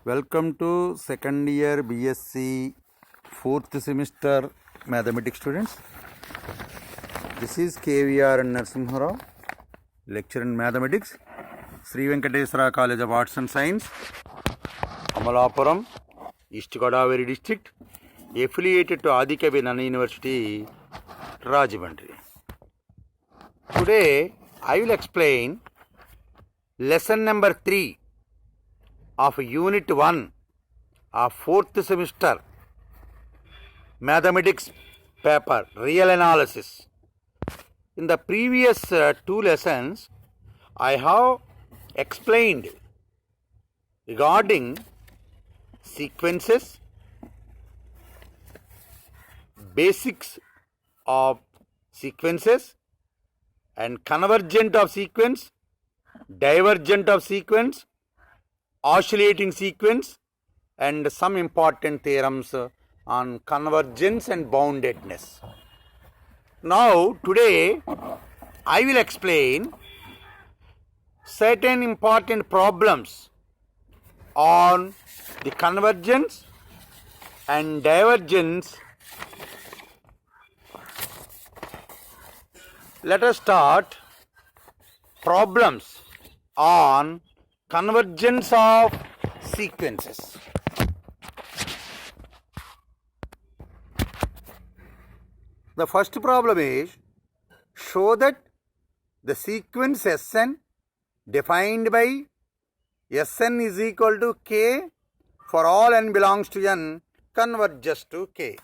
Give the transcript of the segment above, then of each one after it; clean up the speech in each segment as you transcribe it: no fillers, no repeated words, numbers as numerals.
Welcome to second year BSc 4th semester mathematics students. This is KVR and Narasimha Rao, lecturer in mathematics, Sri Venkateswara College of Arts and Science, Amalapuram, East Godavari district, affiliated to Adikavi Nana University, Rajahmundry. Today I will explain lesson number 3 of unit 1 of 4th semester mathematics paper, real analysis. In the previous two lessons I have explained regarding sequences, basics of sequences, and convergent of sequence, divergent of sequence, oscillating sequence, and some important theorems on convergence and boundedness. Now today I will explain certain important problems on the convergence and divergence. Let us start problems on convergence of sequences. The first problem is, show that the sequence Sn defined by Sn is equal to k for all n belongs to n converges to k.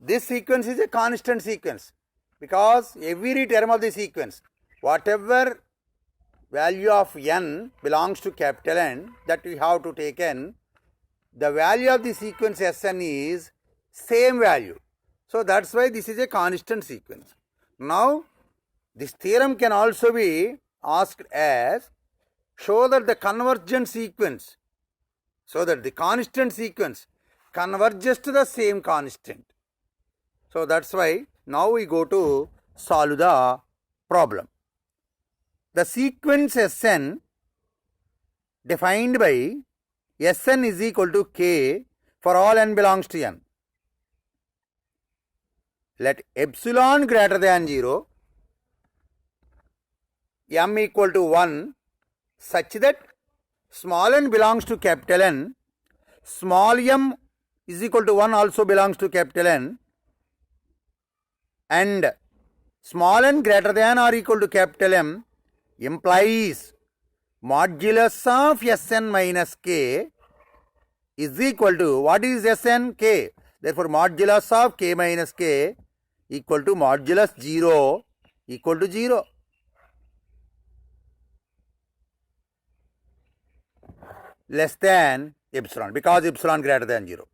This sequence is a constant sequence because every term of the sequence, whatever value of n belongs to capital N, that we have to take n, the value of the sequence Sn is same value. So that's why this is a constant sequence. Now this theorem can also be asked as, show that the convergent sequence, so that the constant sequence converges to the same constant. So that's why now we go to solve the problem. The sequence Sn defined by Sn is equal to k for all n belongs to n. Let epsilon greater than 0, m equal to 1, such that small n belongs to capital N, small m is equal to 1 also belongs to capital N, and small n greater than or equal to capital M implies modulus of Sn minus k is equal to, what is Sn? K. Therefore modulus of k minus k equal to modulus 0 equal to 0. Less than epsilon, because epsilon greater than 0.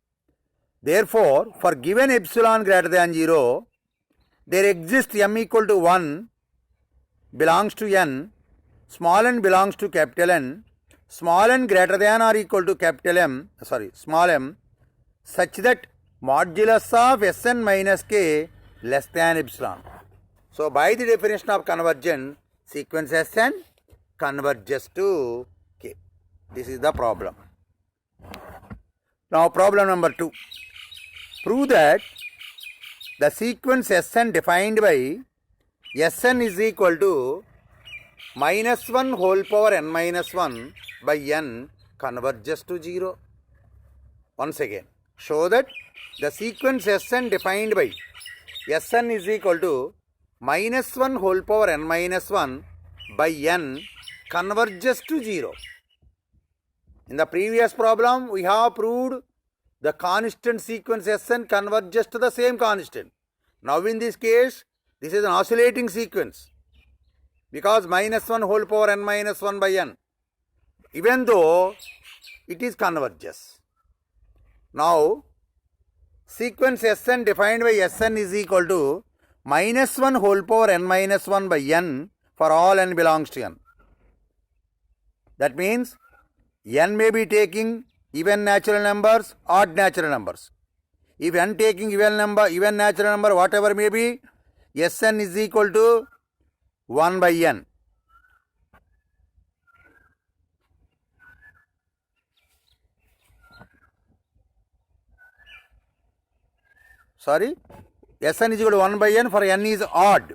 Therefore for given epsilon greater than 0, there exists m equal to 1 belongs to n, small n belongs to capital N, small n greater than or equal to capital M, small m, such that modulus of Sn minus k less than epsilon. So by the definition of convergent, sequence Sn converges to k. This is the problem. Now problem number 2. Prove that the sequence Sn defined by Sn is equal to minus 1 whole power n minus 1 by n converges to 0. Once again, show that the sequence Sn defined by Sn is equal to minus 1 whole power n minus 1 by n converges to 0. In the previous problem, we have proved the constant sequence Sn converges to the same constant. Now in this case, this is an oscillating sequence because minus 1 whole power n minus 1 by n, even though it is converges. Now sequence Sn defined by Sn is equal to minus 1 whole power n minus 1 by n for all n belongs to n. That means n may be taking even natural numbers, odd natural numbers. If n taking even natural number, whatever may be, Sn is equal to 1 by n. sorry, Sn is equal to 1 by n for n is odd,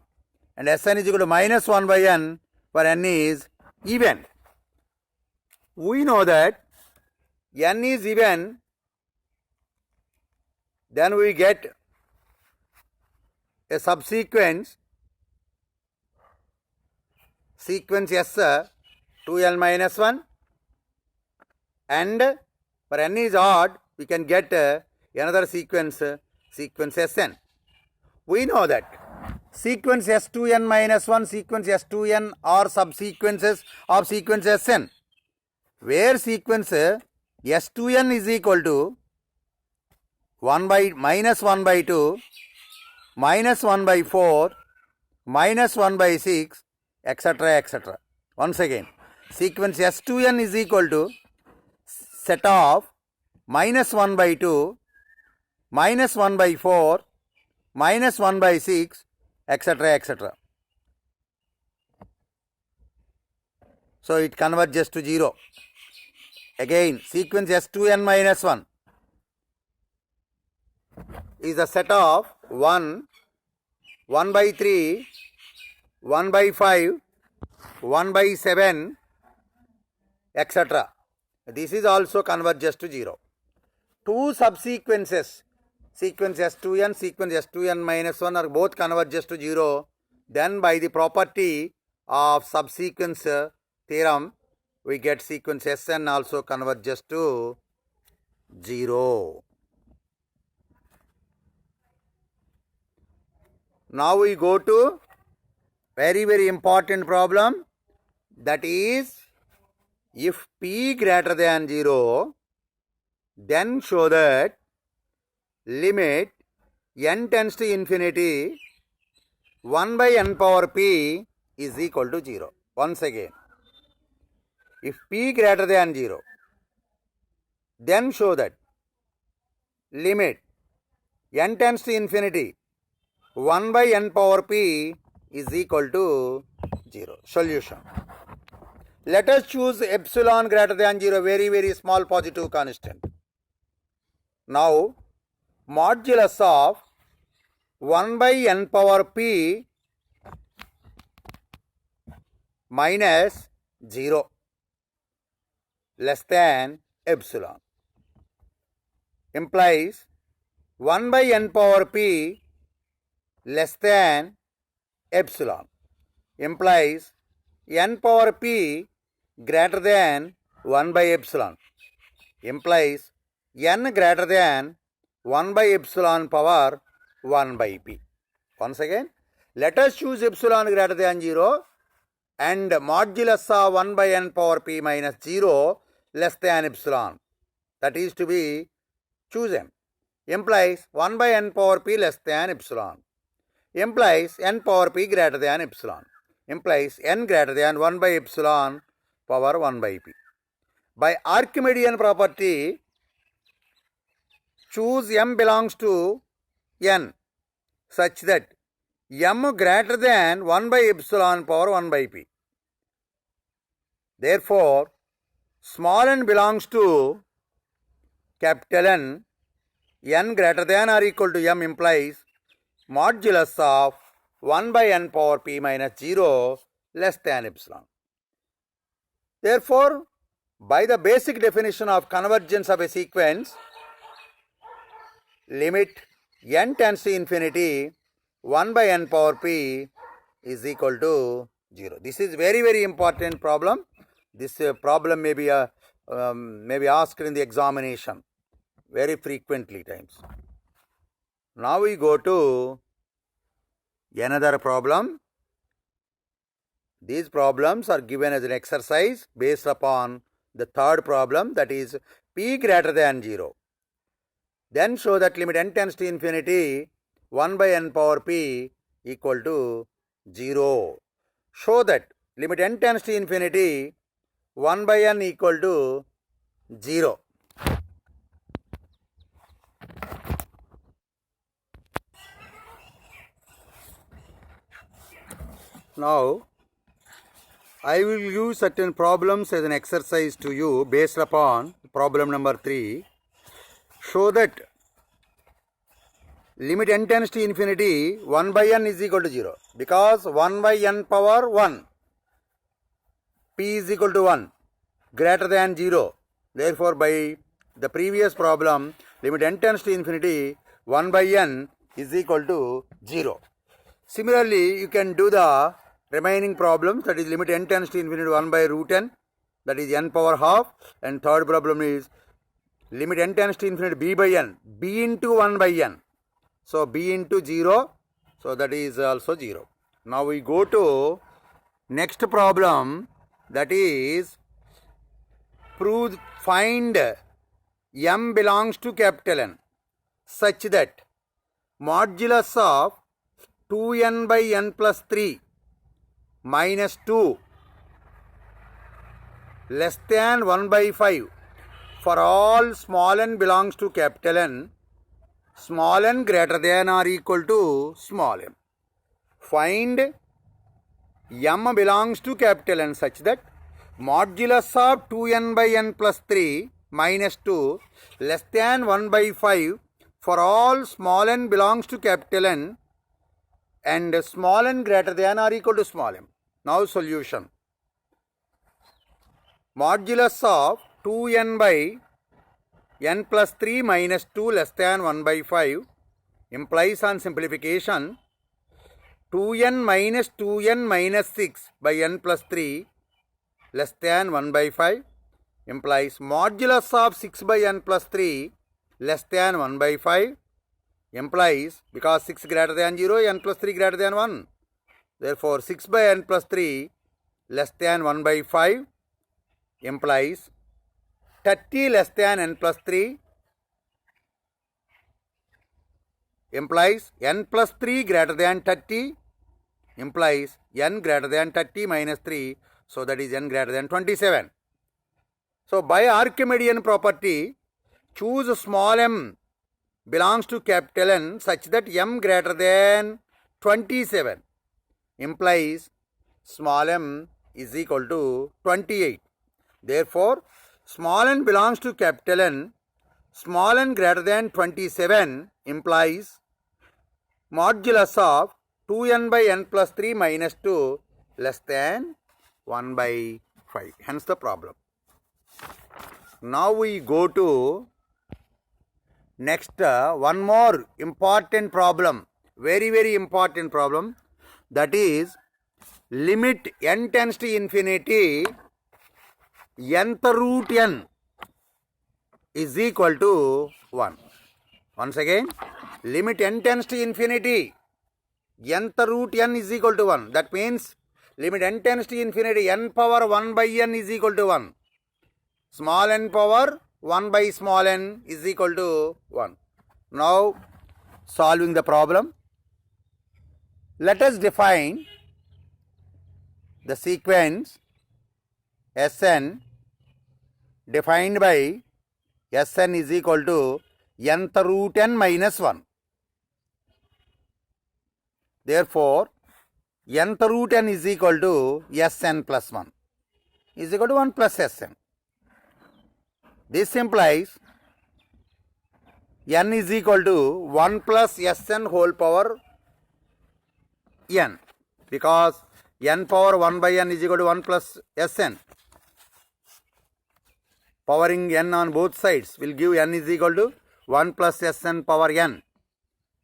and Sn is equal to minus 1 by n for n is even. We know that n is even, then we get a subsequence sequence S 2n minus 1, and for n is odd we can get another sequence Sn. We know that sequence S2n minus 1, sequence S2n are subsequences of sequence Sn, where sequence S2n is equal to 1 by minus 1 by 2, minus 1 by 4, minus 1 by 6, etc. etc. Once again, sequence S2n is equal to set of minus 1 by 2, minus 1 by 4, minus 1 by 6, etc. etc. So it converges to 0. Again, sequence S2n minus 1 is the set of 1, 1 by 3, 1 by 5, 1 by 7, etc. This is also converges to 0. Two subsequences, sequence S2n, sequence S2n minus 1 are both converges to 0. Then by the property of subsequence theorem, we get sequence Sn also converges to 0. Now we go to very important problem, that is, if p greater than 0, then show that limit n tends to infinity 1 by n power p is equal to 0. Once again, if p greater than 0, then show that limit n tends to infinity 1 by n power p is equal to 0. Solution. Let us choose epsilon greater than 0, very small positive constant. Now, modulus of 1 by n power p minus 0 less than epsilon implies 1 by n power p less than epsilon implies n power p greater than 1 by epsilon implies n greater than 1 by epsilon power 1 by p. Once again, let us choose epsilon greater than 0 and modulus of 1 by n power p minus 0 less than epsilon, that is to be chosen, implies 1 by n power p less than epsilon, implies n power p greater than epsilon, implies n greater than 1 by epsilon power 1 by p. By Archimedean property, choose m belongs to n such that m greater than 1 by epsilon power 1 by p. Therefore, small n belongs to capital N, n greater than or equal to m implies modulus of 1 by n power p minus 0 less than epsilon. Therefore, by the basic definition of convergence of a sequence, limit n tends to infinity 1 by n power p is equal to 0. This is very important problem. This problem may be asked in the examination very frequently times. Now we go to another problem. These problems are given as an exercise based upon the third problem, that is p greater than 0. Then show that limit n tends to infinity 1 by n power p equal to 0. Show that limit n tends to infinity 1 by n equal to 0. Now, I will give certain problems as an exercise to you based upon problem number 3. Show that limit n tends to infinity, 1 by n is equal to 0. Because 1 by n power 1, p is equal to 1, greater than 0. Therefore, by the previous problem, limit n tends to infinity, 1 by n is equal to 0. Similarly, you can do the remaining problems, that is limit n tends to infinity 1 by root n, that is n power half, and third problem is limit n tends to infinity b by n, b into 1 by n. So, b into 0, so that is also 0. Now, we go to next problem, that is find m belongs to capital N such that modulus of 2n by n plus 3 minus 2 less than 1 by 5 for all small n belongs to capital N, small n greater than or equal to small m. Find m belongs to capital N such that modulus of 2n by n plus 3 minus 2 less than 1 by 5 for all small n belongs to capital N and small n greater than or equal to small m. Now solution. Modulus of 2n by n plus 3 minus 2 less than 1 by 5 implies on simplification 2n minus 2n minus 6 by n plus 3 less than 1 by 5 implies modulus of 6 by n plus 3 less than 1 by 5 implies, because 6 greater than 0, n plus 3 greater than 1. Therefore, 6 by n plus 3 less than 1 by 5 implies 30 less than n plus 3 implies n plus 3 greater than 30 implies n greater than 30 minus 3, so that is n greater than 27. So, by Archimedean property, choose small m belongs to capital N such that m greater than 27 implies small m is equal to 28. Therefore, small n belongs to capital N, small n greater than 27 implies modulus of 2n by n plus 3 minus 2 less than 1 by 5. Hence the problem. Now we go to next one more important problem, very important problem, that is limit n tends to infinity nth root n is equal to 1. Once again, limit n tends to infinity nth root n is equal to 1. That means limit n tends to infinity n power 1 by n is equal to 1. Small n power 1 by small n is equal to 1. Now, solving the problem, let us define the sequence Sn defined by Sn is equal to nth root n minus 1. Therefore, nth root n is equal to Sn plus 1 is equal to 1 plus Sn. This implies n is equal to 1 plus Sn whole power n, because n power 1 by n is equal to 1 plus Sn. Powering n on both sides will give n is equal to 1 plus Sn power n,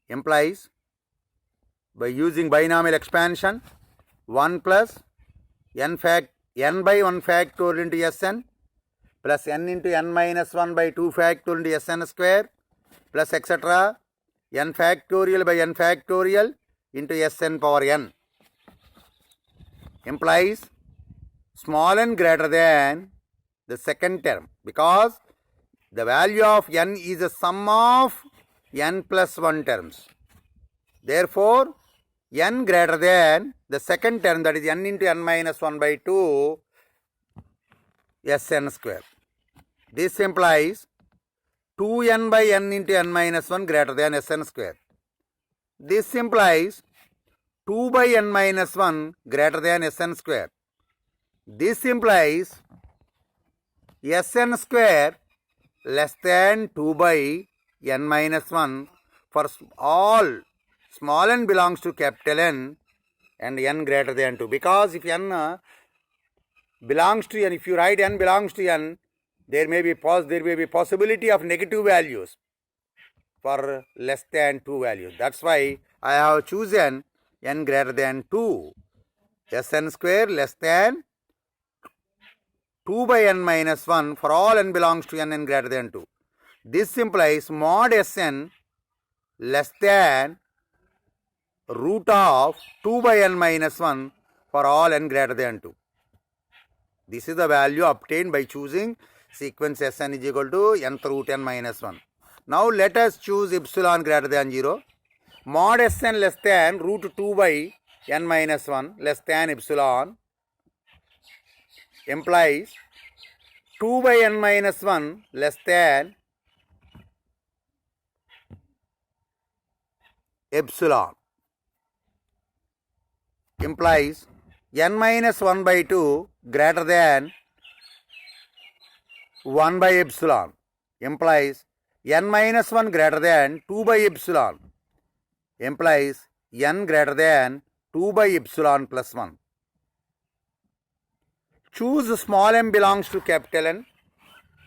implies by using binomial expansion 1 plus n by 1 factorial into Sn plus n into n minus 1 by 2 factorial into Sn square plus etc. n factorial by n factorial into Sn power n implies small n greater than the second term, because the value of n is the sum of n plus 1 terms. Therefore, n greater than the second term, that is n into n minus 1 by 2 Sn square. This implies 2n by n into n minus 1 greater than Sn square. This implies 2 by n minus 1 greater than Sn square. This implies Sn square less than 2 by n minus 1 for all small n belongs to capital N and n greater than 2. Because if n belongs to n, if you write n belongs to n, there may be possibility of negative values for less than 2 values. That's why I have chosen n greater than 2. Sn square less than 2 by n minus 1 for all n belongs to n greater than 2. This implies mod Sn less than root of 2 by n minus 1 for all n greater than 2. This is the value obtained by choosing sequence Sn is equal to nth root n minus 1. Now let us choose epsilon greater than 0. Mod Sn less than root 2 by n minus 1 less than epsilon implies 2 by n minus 1 less than epsilon implies n minus 1 by 2 greater than 1 by epsilon implies n minus 1 greater than 2 by epsilon implies n greater than 2 by epsilon plus 1. Choose small m belongs to capital N.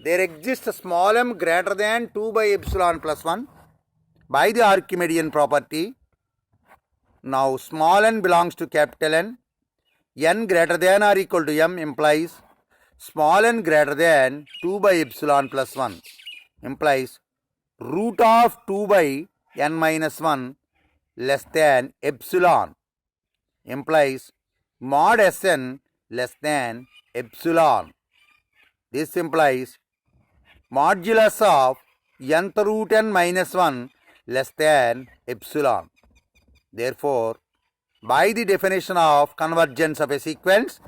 There exists small m greater than 2 by epsilon plus 1 by the Archimedean property. Now small n belongs to capital N. N greater than or equal to m implies small n greater than 2 by epsilon plus 1 implies root of 2 by n minus 1 less than epsilon implies mod Sn less than epsilon. This implies modulus of nth root n minus 1 less than epsilon. Therefore, by the definition of convergence of a sequence,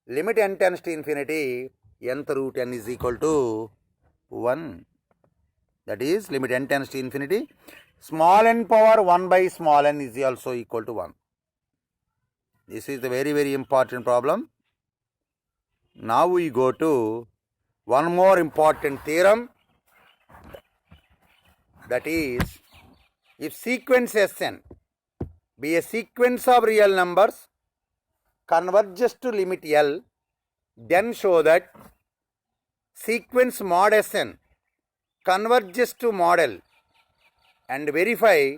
limit n tends to infinity, nth root n is equal to 1. That is, limit n tends to infinity, small n power 1 by small n is also equal to 1. This is the very important problem. Now we go to one more important theorem, that is, if sequence Sn be a sequence of real numbers converges to limit L, then show that sequence mod Sn converges to mod L and verify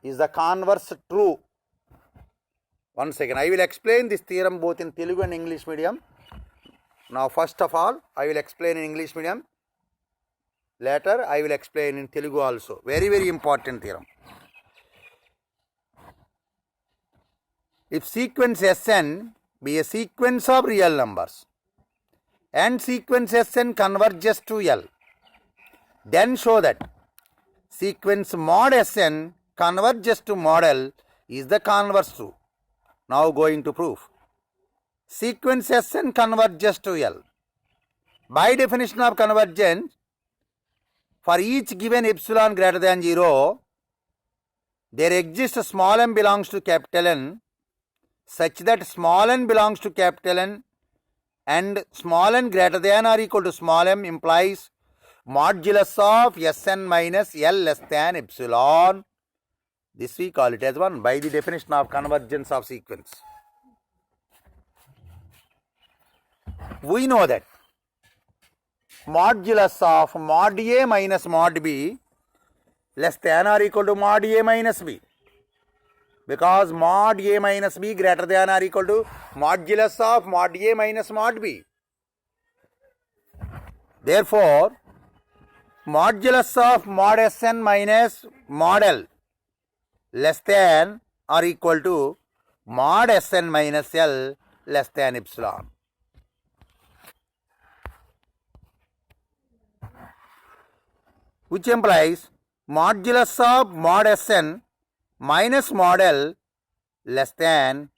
is the converse true. One second, I will explain this theorem both in Telugu and English medium. Now first of all, I will explain in English medium. Later, I will explain in Telugu also. Very important theorem. If sequence Sn be a sequence of real numbers and sequence Sn converges to L, then show that sequence mod Sn converges to mod L is the converse true. Now going to proof. Sequence Sn converges to L. By definition of convergence, for each given epsilon greater than 0, there exists a small m belongs to capital N such that small n belongs to capital N and small n greater than or equal to small m implies modulus of Sn minus L less than epsilon. This we call it as 1 by the definition of convergence of sequence. We know that modulus of mod A minus mod B less than or equal to mod A minus B, because mod A minus B greater than or equal to modulus of mod A minus mod B. Therefore, modulus of mod Sn minus mod L less than or equal to mod Sn minus L less than epsilon. Which implies modulus of mod Sn minus mod L less than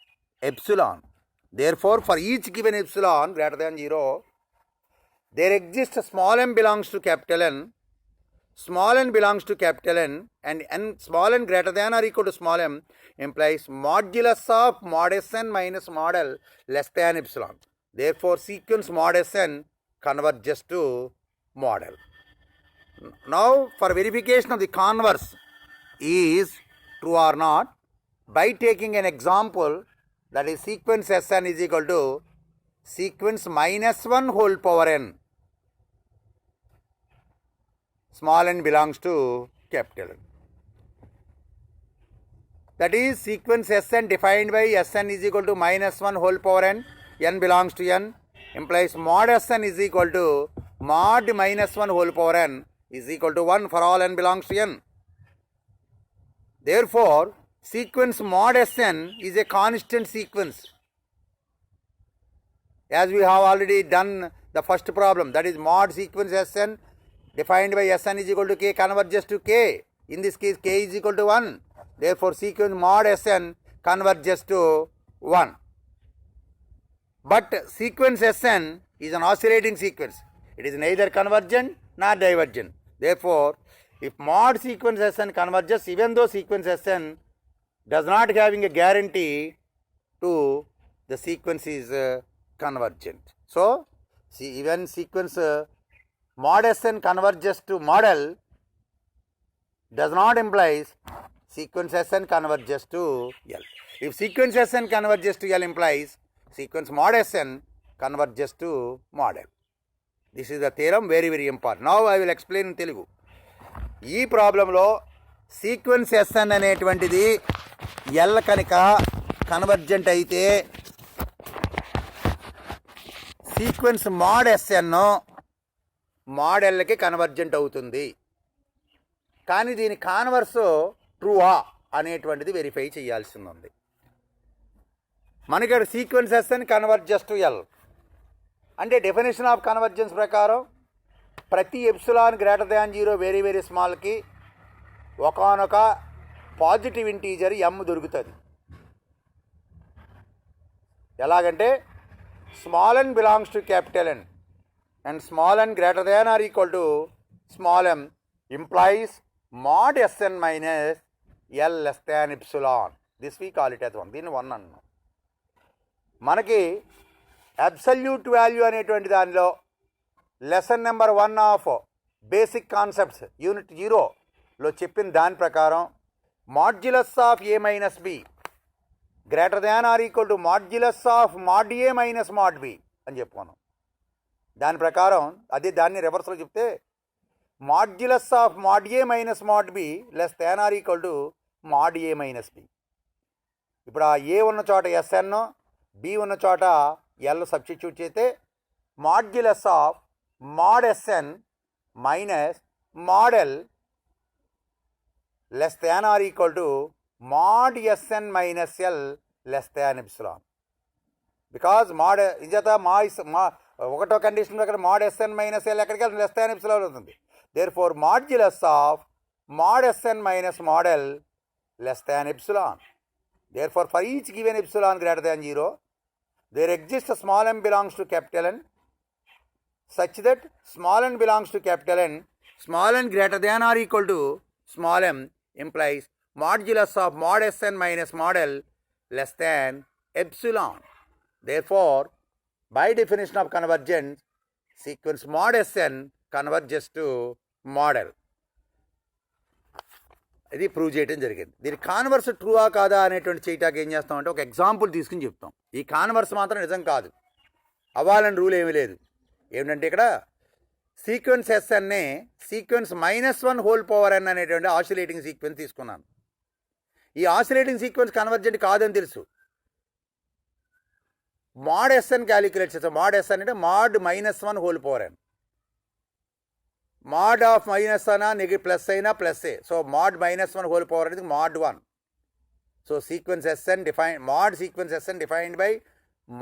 epsilon. Therefore, for each given epsilon greater than 0, there exists a small m belongs to capital N, small n belongs to capital N, and n small n greater than or equal to small m implies modulus of mod Sn minus mod L less than epsilon. Therefore, sequence mod Sn converges to mod L. Now, for verification of the converse, is true or not by taking an example, that is sequence Sn is equal to sequence minus 1 whole power n. Small n belongs to capital N. That is sequence Sn defined by Sn is equal to minus 1 whole power n, n belongs to n, implies mod Sn is equal to mod minus 1 whole power n is equal to 1 for all n belongs to n. Therefore, sequence mod Sn is a constant sequence. As we have already done the first problem, that is mod sequence Sn defined by Sn is equal to k converges to k. In this case, k is equal to 1. Therefore, sequence mod Sn converges to 1. But sequence Sn is an oscillating sequence. It is neither convergent nor divergent. Therefore, if mod sequence Sn converges, even though sequence Sn does not having a guarantee to the sequence is convergent. So, see, even sequence mod Sn converges to model does not implies sequence Sn converges to L. If sequence Sn converges to L implies sequence mod Sn converges to model. This is the theorem, very very important. Now I will explain in Telugu. ఈ ప్రాబ్లంలో sequence Sn అనేటువంటిది L కనుక convergent అయితే sequence mod Sn mod Lకి convergent అవుతుంది. కానీ దీని converse ట్రూవా అనేటువంటిది వెరిఫై చేయాల్సి ఉంది. మనకి ఇక్కడ sequence Sn converges to L అంటే డెఫినేషన్ ఆఫ్ కన్వర్జెన్స్ ప్రకారం ప్రతి epsilon greater than 0 very very స్మాల్కి ఒకానొక పాజిటివ్ ఇంటీజర్ m దొరుకుతుంది. ఎలాగంటే small n belongs to capital N and small n greater than or equal to small m implies mod Sn minus L less than epsilon. This we call it as 1. దీన్ని 1 అన్నాం. మనకి absolute value అనేటువంటి దానిలో lesson number 1 of basic concepts unit 0లో చెప్పిన దాని ప్రకారం modulus of A minus B greater than or equal to modulus of mod A minus mod B అని చెప్పుకున్నాం. దాని ప్రకారం అదే దాన్ని రివర్స్లో చెప్తే modulus of mod A minus mod B less than or equal to mod A minus B. ఇప్పుడు ఆ ఏ ఉన్న చోట Sn, బి ఉన్న చోట L సబ్స్టిట్యూట్ చేస్తే modulus of mod Sn minus mod L less than or equal to mod Sn minus L less than epsilon. Because mod ఇంచేత మా ఒకటో కండిషన్ ప్రకారం mod Sn మైనస్ L ఎక్కడికి వెళ్తుంది, లెస్ దాన్ ఎప్సిలాన్ అవుతుంది. Therefore modulus of mod Sn minus mod L less than epsilon. Therefore for each given epsilon greater than 0 there exists a small m belongs to capital N such that small n belongs to capital N, small n greater than or equal to small m implies modulus of mod Sn minus mod L less than epsilon. Therefore, by definition of convergence, sequence mod Sn converges to mod L. ఇది prove చేయడం జరిగింది. దీని converse ట్రూవా కాదా అనేటువంటి చేయటానికి ఏం చేస్తామంటే ఒక ఎగ్జాంపుల్ తీసుకుని చెప్తాం. ఈ కాన్వర్స్ మాత్రం నిజం కాదు, అవ్వాలని రూల్ ఏమీ లేదు. ఏమిటంటే ఇక్కడ sequence Sn sequence -1 whole power n అనేటువంటి ఆసిలేటింగ్ సీక్వెన్స్ తీసుకున్నాను. ఈ ఆసిలేటింగ్ సీక్వెన్స్ కన్వర్జెంట్ కాదని తెలుసు. మాడ్ Sn క్యాలిక్యులేట్ చేస్తాం. మాడ్ Sn అంటే mod -1 whole power n. mod of minus ana negative plus అయినా plus A. So mod -1 whole power అనేది mod 1. So sequence Sn define mod sequence Sn defined by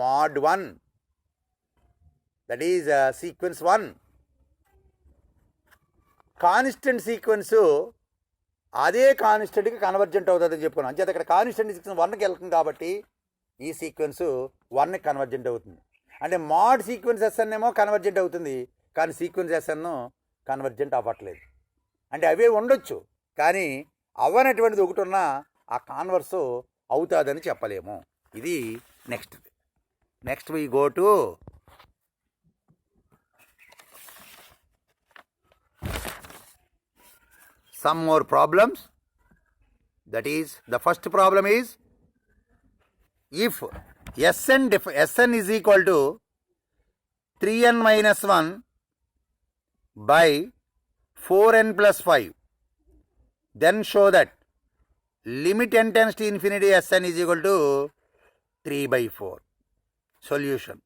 mod 1, that is sequence 1. Constant sequence అదే కాన్స్టెంట్కి convergent అవుతుందని చెప్పుకున్నాం. అంచేత ఇక్కడ constant sequence 1కి వెళ్తుంది కాబట్టి ఈ సీక్వెన్స్ 1కి కన్వర్జెంట్ అవుతుంది. అంటే మాడ్ సీక్వెన్స్ Sn ఏమో కన్వర్జెంట్ అవుతుంది, కానీ సీక్వెన్స్ Sn కన్వర్జెంట్ అవ్వట్లేదు. అంటే అవే ఉండొచ్చు, కానీ అవ్వనటువంటిది ఒకటి ఉన్నా ఆ కాన్వర్స్ అవుతుందని చెప్పలేము. ఇది next we go to some more problems. That is, the first problem is, if Sn is equal to 3n minus 1 by 4n plus 5, then show that limit n tends to infinity Sn is equal to 3 by 4. Solution.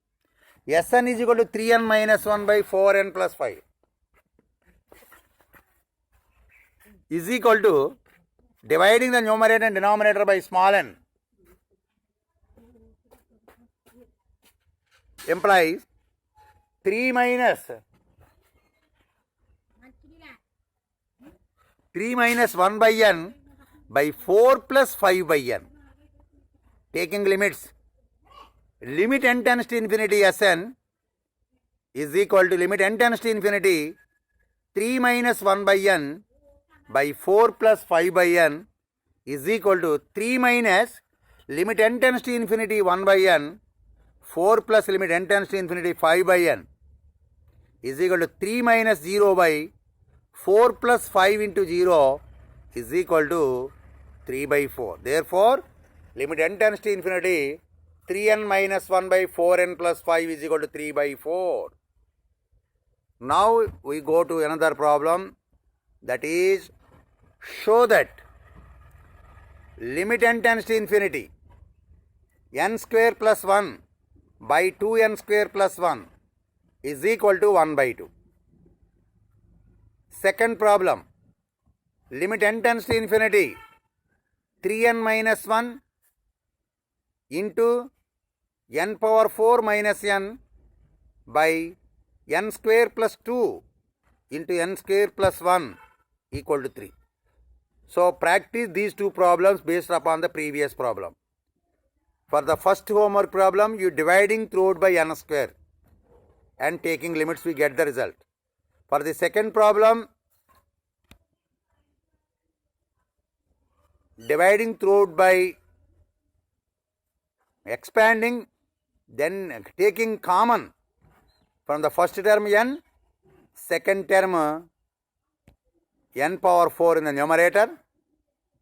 Sn is equal to 3n minus 1 by 4n plus 5 is equal to dividing the numerator and denominator by small n implies 3 minus 1 by n by 4 plus 5 by n. Taking limits, limit n tends to infinity Sn is equal to limit n tends to infinity 3 minus 1 by n by 4 plus 5 by n is equal to 3 minus limit n tends to infinity 1 by n 4 plus limit n tends to infinity 5 by n is equal to 3 minus 0 by 4 plus 5 into 0 is equal to 3 by 4. Therefore, limit n tends to infinity 3n minus 1 by 4n plus 5 is equal to 3 by 4. Now we go to another problem, that is, show that limit n tends to infinity n square plus 1 by 2n square plus 1 is equal to 1 by 2. Second problem, limit n tends to infinity 3n minus 1 into n power 4 minus n by n square plus 2 into n square plus 1 equal to 3. So practice these two problems based upon the previous problem. For the first homework problem, you dividing throughout by n square and taking limits, we get the result. For the second problem, dividing throughout by expanding, then taking common from the first term n, second term n power 4 in the numerator,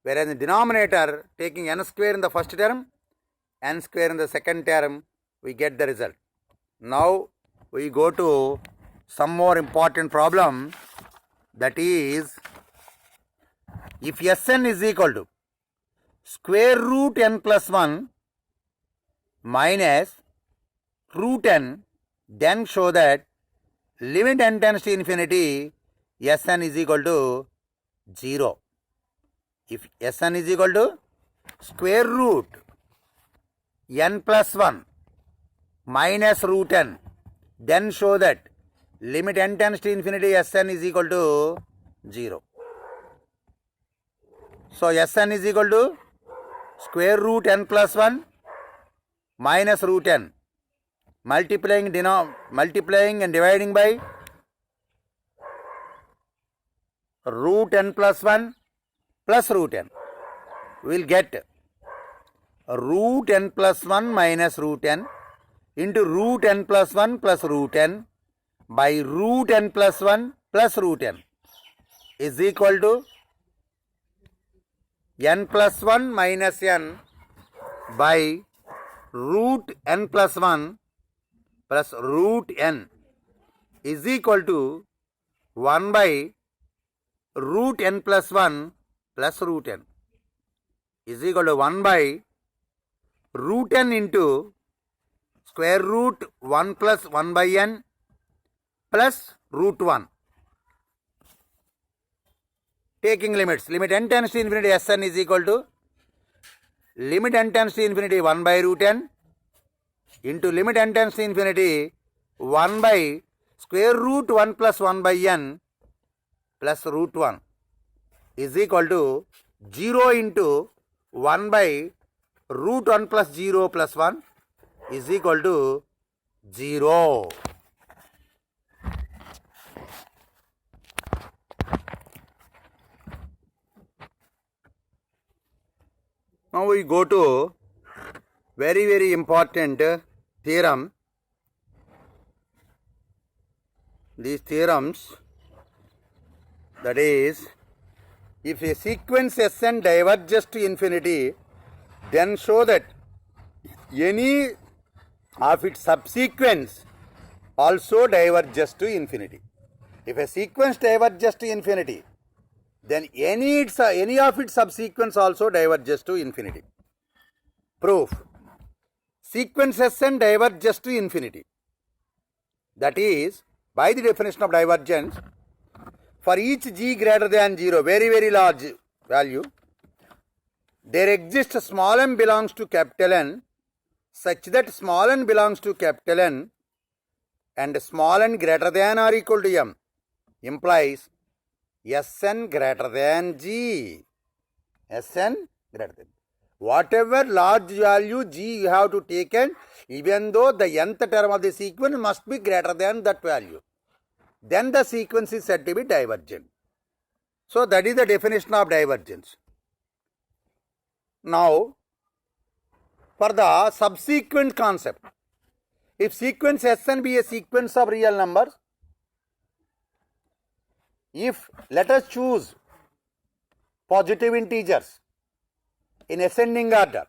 whereas in the denominator taking n square in the first term, n square in the second term, we get the result. Now we go to some more important problem, that is, if Sn is equal to square root n plus 1 minus root n, then show that limit n tends to infinity Sn is equal to 0. If Sn is equal to square root n plus 1 minus root n, then show that limit n tends to infinity Sn is equal to 0. So Sn is equal to square root n plus 1 minus root n, multiplying and dividing by root n plus 1 plus root n. We will get root n plus 1 minus root n into root n plus 1 plus root n by root n plus 1 plus root n is equal to n plus 1 minus n by root n plus 1 plus root n is equal to 1 by root n plus 1 plus root n is equal to 1 by root n into square root 1 plus 1 by n plus root 1. Taking limits, limit n tends to infinity Sn is equal to limit n tends to infinity 1 by root n into limit n tends to infinity 1 by square root 1 plus 1 by n plus root 1 is equal to 0 into 1 by root 1 plus 0 plus 1 is equal to 0. Now we go to very important theorem. These theorems, that is, If a sequence Sn diverges to infinity, then show that any of its subsequents also diverges to infinity. If a sequence diverges to infinity, then any of its subsequents also diverges to infinity. Proof. Sequence Sn diverges to infinity. That is, by the definition of divergence, for each g greater than 0, very, very large value, there exists small m belongs to capital N, such that small n belongs to capital N and small n greater than or equal to m implies Sn greater than g. Sn greater than. Whatever large value g you have to take, and even though the nth term of the sequence must be greater than that value, then the sequence is said to be divergent. So that is the definition of divergence. Now, for the subsequent concept, if sequence Sn be a sequence of real numbers, if let us choose positive integers in ascending order,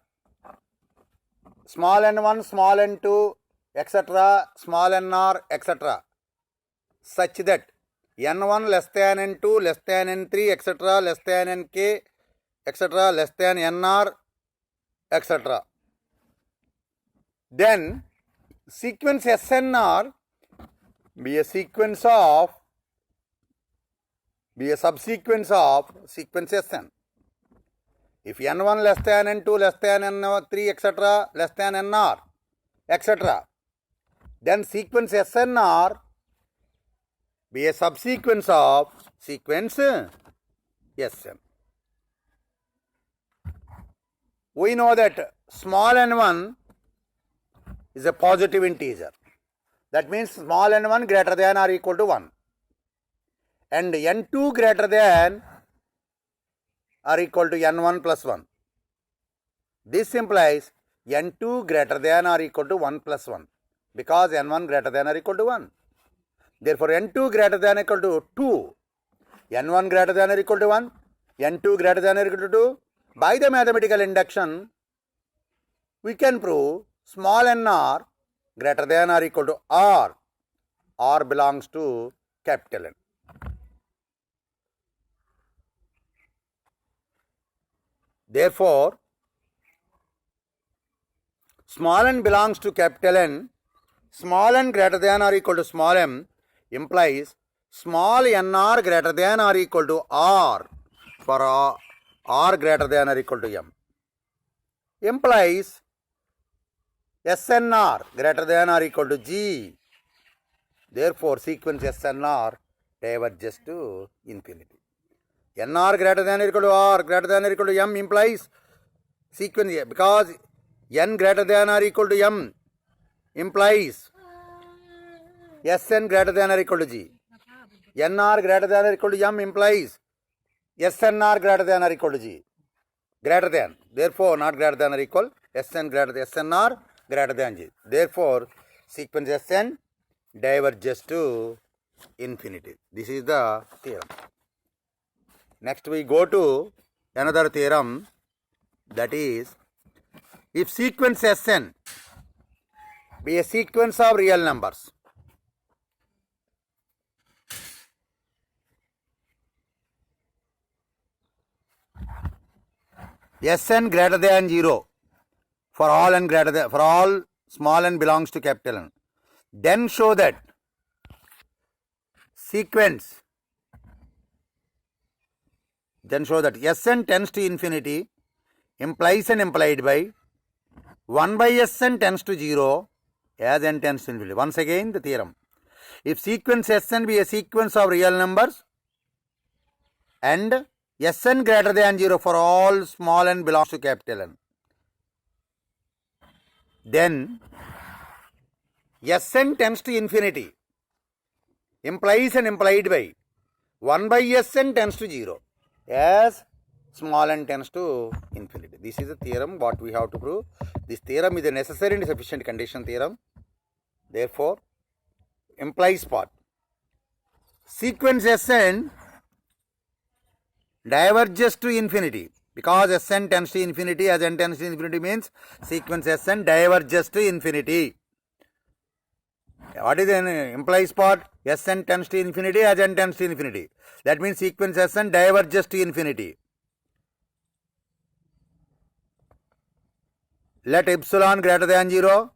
small n1, small n2, etc., small nr, etc., such that n1 less than n2, less than n3, etc., less than nk, etc., less than nr, etc., then sequence SNR be a subsequence of sequence Sn. If n1 less than n2 less than n3, etc., less than nr, etc., then sequence SNR be a subsequence of sequence Sn. We know that small n1 is a positive integer. That means small n1 greater than or equal to 1. And n2 greater than or equal to n1 plus 1. This implies n2 greater than or equal to 1 plus 1, because n1 greater than or equal to 1. Therefore, n2 greater than or equal to 2, n1 greater than or equal to 1, n2 greater than or equal to 2. By the mathematical induction, we can prove small nr greater than or equal to r. R belongs to capital N. Therefore, small n belongs to capital N, small n greater than or equal to small m implies small nr greater than or equal to r for r greater than or equal to m, implies SNR greater than or equal to g. Therefore, sequence SNR diverges to infinity. NR greater than or equal to r greater than or equal to m implies sequence, because n greater than or equal to m implies Sn greater than or equal to g. NR greater than or equal to m implies SNR greater than or equal to g. Greater than. Therefore, not greater than or equal. Sn greater than SNR greater than g. Therefore, sequence Sn diverges to infinity. This is the theorem. Next we go to another theorem, that is, if sequence Sn be a sequence of real numbers, Sn greater than 0 for all n greater than, for all small n belongs to capital N, then show that sequence, Sn tends to infinity implies and implied by 1 by Sn tends to 0 as n tends to infinity. Once again the theorem. If sequence Sn be a sequence of real numbers and Sn greater than 0 for all small n belongs to capital N, then Sn tends to infinity implies and implied by 1 by Sn tends to 0 as small n tends to infinity. This is the theorem what we have to prove. This theorem is a necessary and sufficient condition theorem. Therefore, implies part. Sequence Sn diverges to infinity. Because Sn tends to infinity, as n tends to infinity means sequence Sn diverges to infinity. What is the implies part? Sn tends to infinity as n tends to infinity. That means sequence Sn diverges to infinity. Let epsilon greater than 0.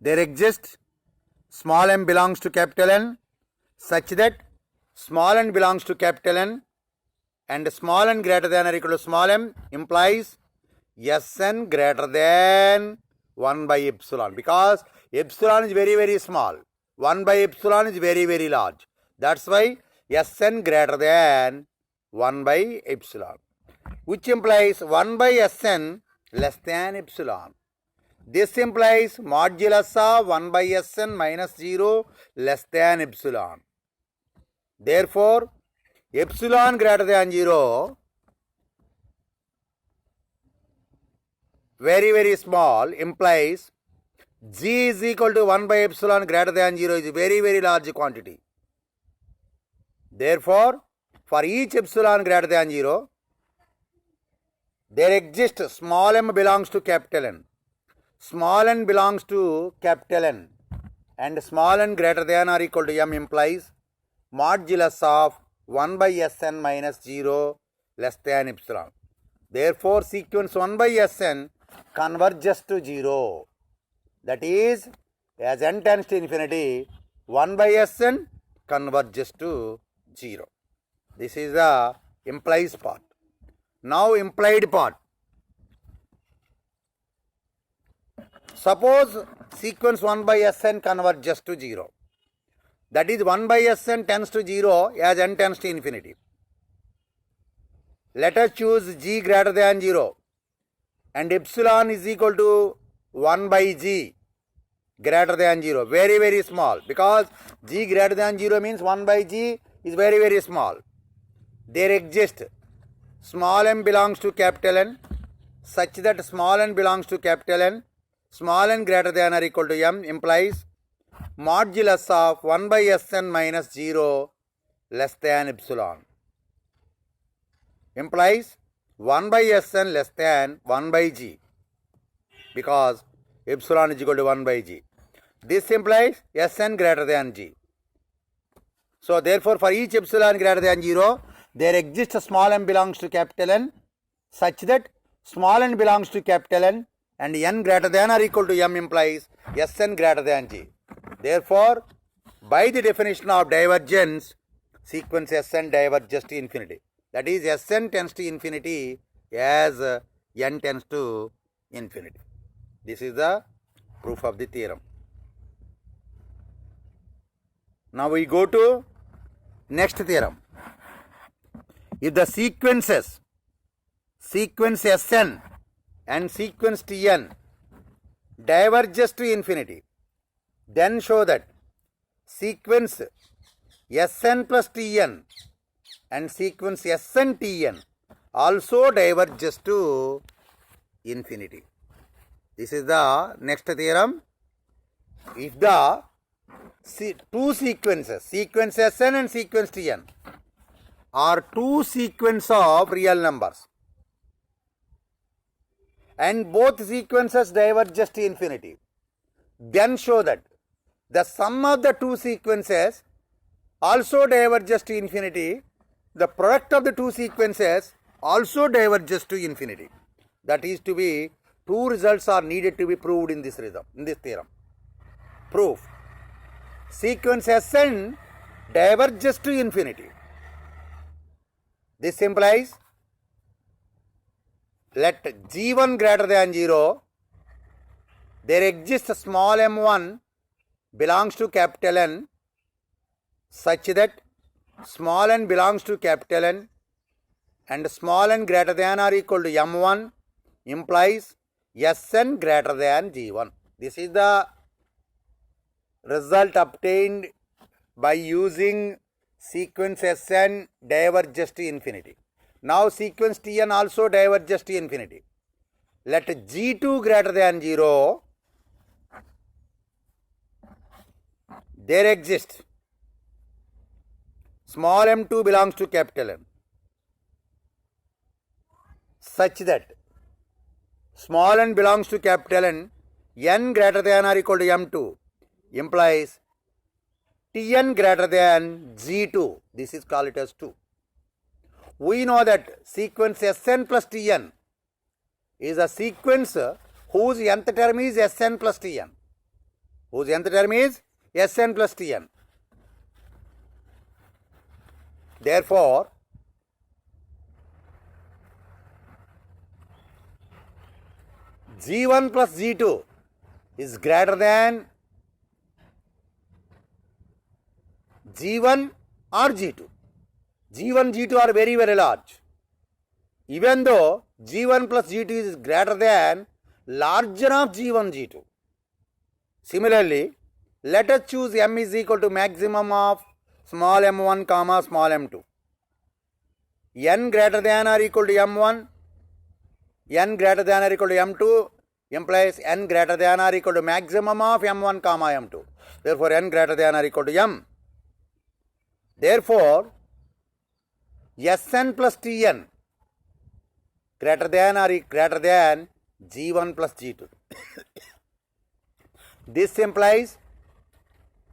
There exists small m belongs to capital N such that small n belongs to capital N and small n greater than or equal to small m implies Sn greater than 1 by epsilon, because epsilon is very, very small. 1 by epsilon is very, very large. That's why Sn greater than 1 by epsilon, which implies 1 by Sn less than epsilon. This implies modulus of 1 by Sn minus 0 less than epsilon. Therefore, epsilon greater than 0, very, very small, implies g is equal to 1 by epsilon greater than 0 is a very, very large quantity. Therefore, for each epsilon greater than 0, there exists small m belongs to capital N, small n belongs to capital N, and small n greater than or equal to m implies modulus of 1 by Sn minus 0 less than epsilon. Therefore, sequence 1 by Sn converges to 0. That is, as n tends to infinity, 1 by Sn converges to 0. This is the implies part. Now, implied part. Suppose sequence 1 by Sn converges to 0. That is, 1 by Sn tends to 0 as n tends to infinity. Let us choose g greater than 0 and epsilon is equal to 1 by g greater than 0. Very, very small, because g greater than 0 means 1 by g is very, very small. There exists small m belongs to capital N such that small n belongs to capital N, small n greater than or equal to m implies modulus of 1 by Sn minus 0 less than epsilon. Implies 1 by Sn less than 1 by g, because epsilon is equal to 1 by g. This implies Sn greater than g. So, therefore, for each epsilon greater than 0, there exists a small m belongs to capital N such that small n belongs to capital N and n greater than or equal to m implies Sn greater than g. Therefore, by the definition of divergence, sequence Sn diverges to infinity. That is, Sn tends to infinity as n tends to infinity. This is the proof of the theorem. Now we go to next theorem. If the sequences, sequence Sn and sequence Tn diverges to infinity, then show that sequence Sn plus Tn and sequence Sn Tn also diverges to infinity. This is the next theorem. If the two sequences, sequence Sn and sequence Tn, are two sequences of real numbers and both sequences diverges to infinity, then show that the sum of the two sequences also diverges to infinity, the product of the two sequences also diverges to infinity. That is to be, two results are needed to be proved in this theorem. Proof: sequence Sn diverges to infinity. This implies, let g1 greater than 0, there exists small m1 belongs to capital N such that small n belongs to capital N and small n greater than or equal to m1 implies Sn greater than g1. This is the result obtained by using sequence Sn diverges to infinity. Now sequence Tn also diverges to infinity. Let g2 greater than 0, there exists small m2 belongs to capital N such that small n belongs to capital N greater than or equal to M2 implies Tn greater than G2. This is called it as 2. We know that sequence Sn plus Tn is a sequence whose nth term is Sn plus Tn. Whose nth term is Sn plus Tn. Therefore, G1 plus G2 is greater than G1 or G2. G1, G2 are very, very large. Even though G1 plus G2 is greater than larger of G1, G2. Similarly, let us choose M is equal to maximum of small m1 comma small m2. N greater than or equal to m1, N greater than or equal to m2 implies N greater than or equal to maximum of m1 comma m2. Therefore, N greater than or equal to m. Therefore, Sn plus Tn greater than or greater than G1 plus G2. This implies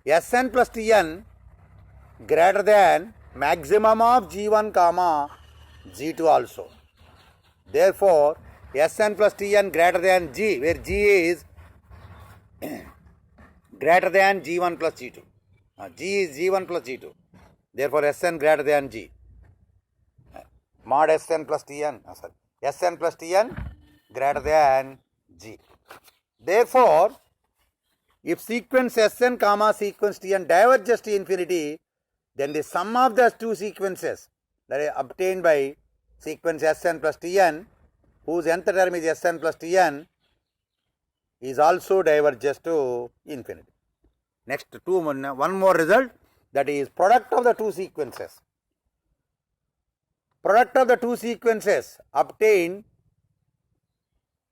Sn plus Tn greater than maximum of G1 comma G2 also. Therefore, Sn plus Tn greater than G, where G is greater than G1 plus G2. G is G1 plus G2. Therefore, Sn greater than G. Mod Sn plus Tn, Sn plus Tn greater than G. Therefore, if sequence Sn comma sequence Tn diverges to infinity, then the sum of the two sequences that is obtained by sequence Sn plus Tn, whose nth term is Sn plus Tn, is also diverges to infinity. Next, one more result, that is product of the two sequences. Product of the two sequences obtained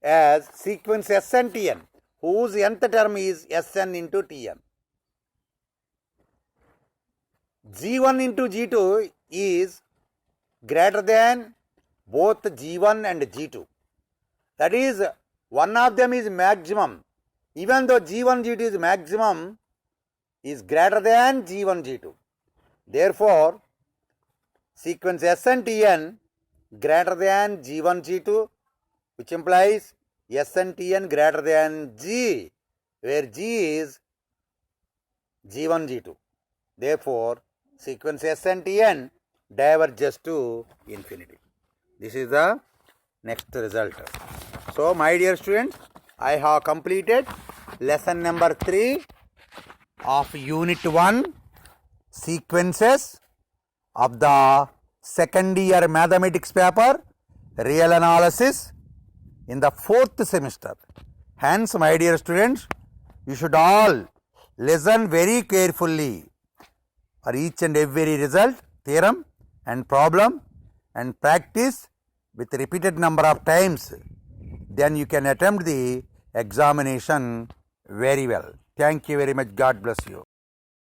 as sequence Sn Tn, whose nth term is Sn into Tn. G1 into G2 is greater than both G1 and G2. That is, one of them is maximum. Even though G1, G2 is maximum, is greater than G1, G2. Therefore, sequence Sn Tn greater than G1, G2, which implies Sn Tn greater than G, where G is G1, G2. Therefore, sequence Sn Tn diverges to infinity. This is the next result. So, my dear students, I have completed lesson number 3 of unit 1, sequences of the second year mathematics paper, real analysis, in the 4th semester. Hence, my dear students, you should all listen very carefully for each and every result, theorem and problem, and practice with repeated number of times. Then you can attempt the examination very well. Thank you very much. God bless you.